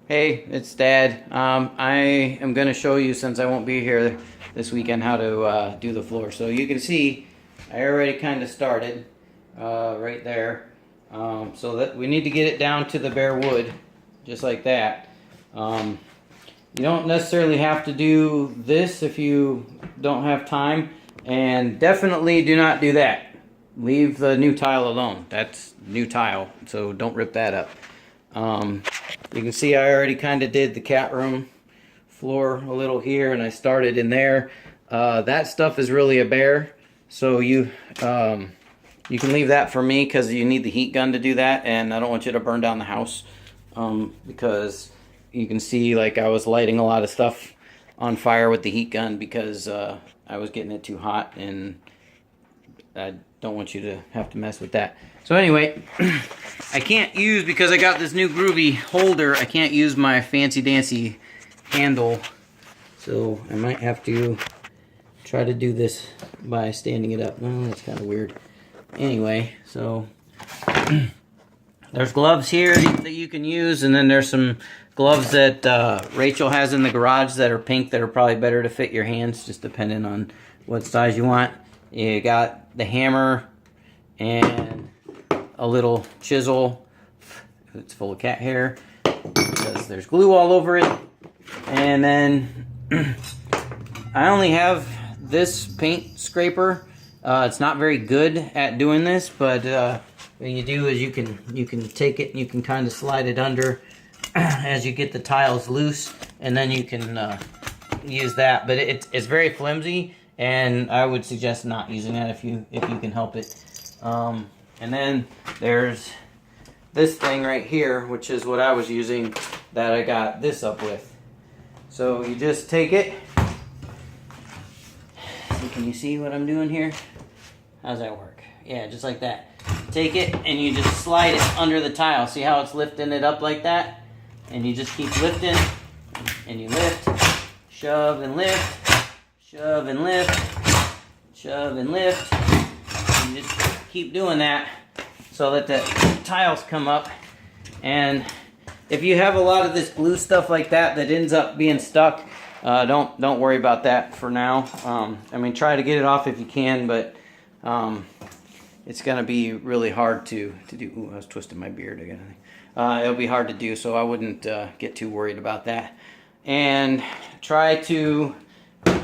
Hey, it's Dad. I am going to show you, since I won't be here this weekend, how to do the floor. So you can see I already kind of started right there. So that we need to get it down to the bare wood, just like that. You don't necessarily have to do this if you don't have time, and definitely do not do that. Leave the new tile alone. That's new tile, so don't rip that up. You can see I already kind of did the cat room floor a little here, and I started in there. That stuff is really a bear, so you can leave that for me because you need the heat gun to do that, and I don't want you to burn down the house because you can see like I was lighting a lot of stuff on fire with the heat gun because I was getting it too hot, and I don't want you to have to mess with that. So anyway, I can't use, because I got this new groovy holder, I can't use my fancy dancy handle. So I might have to try to do this by standing it up. Oh, that's kind of weird. Anyway, so there's gloves here that you can use, and then there's some gloves that Rachel has in the garage that are pink that are probably better to fit your hands, just depending on what size you want. You got the hammer and a little chisel. It's full of cat hair because there's glue all over it. And then I only have this paint scraper. It's not very good at doing this, but what you do is you can take it and you can kind of slide it under as you get the tiles loose, and then you can use that. But it's very flimsy, and I would suggest not using that if you can help it. And then there's this thing right here, which is what I was using, that I got this up with. So you just take it. So can you see what I'm doing here? How's that work? Yeah, just like that. Take it and you just slide it under the tile. See how it's lifting it up like that? And you just keep lifting, and you lift, shove and lift, shove and lift, shove and lift. You just keep doing that so that the tiles come up. And if you have a lot of this glue stuff like that ends up being stuck, don't worry about that for now. I mean, try to get it off if you can, but it's gonna be really hard to do. Ooh, I was twisting my beard again. It'll be hard to do, so I wouldn't get too worried about that. And try to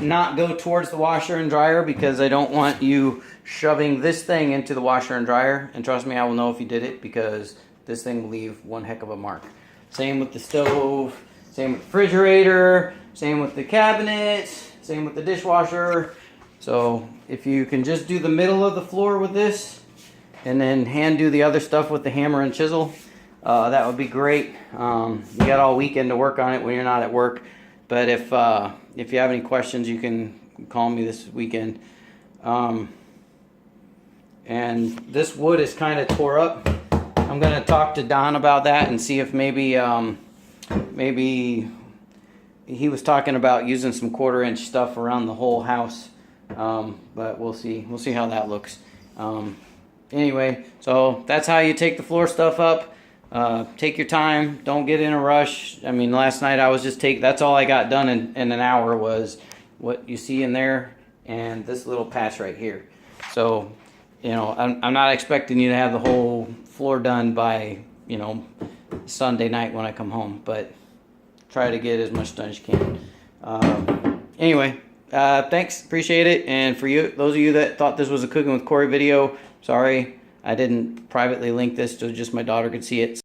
not go towards the washer and dryer, because I don't want you shoving this thing into the washer and dryer. And trust me, I will know if you did it, because this thing will leave one heck of a mark. Same with the stove, same with the refrigerator, same with the cabinets, same with the dishwasher. So if you can just do the middle of the floor with this, and then hand do the other stuff with the hammer and chisel, that would be great. You got all weekend to work on it when you're not at work. But if you have any questions, you can call me this weekend. And this wood is kind of tore up. I'm going to talk to Don about that and see if maybe he was talking about using some 1/4-inch stuff around the whole house. But we'll see. We'll see how that looks. Anyway, so that's how you take the floor stuff up. Take your time. Don't get in a rush. I mean, last night I was just that's all I got done in an hour was what you see in there and this little patch right here. So, you know, I'm not expecting you to have the whole floor done by, you know, Sunday night when I come home, but try to get as much done as you can. Anyway, thanks. Appreciate it. And for you, those of you that thought this was a Cooking with Corey video, sorry, I didn't privately link this so just my daughter could see it.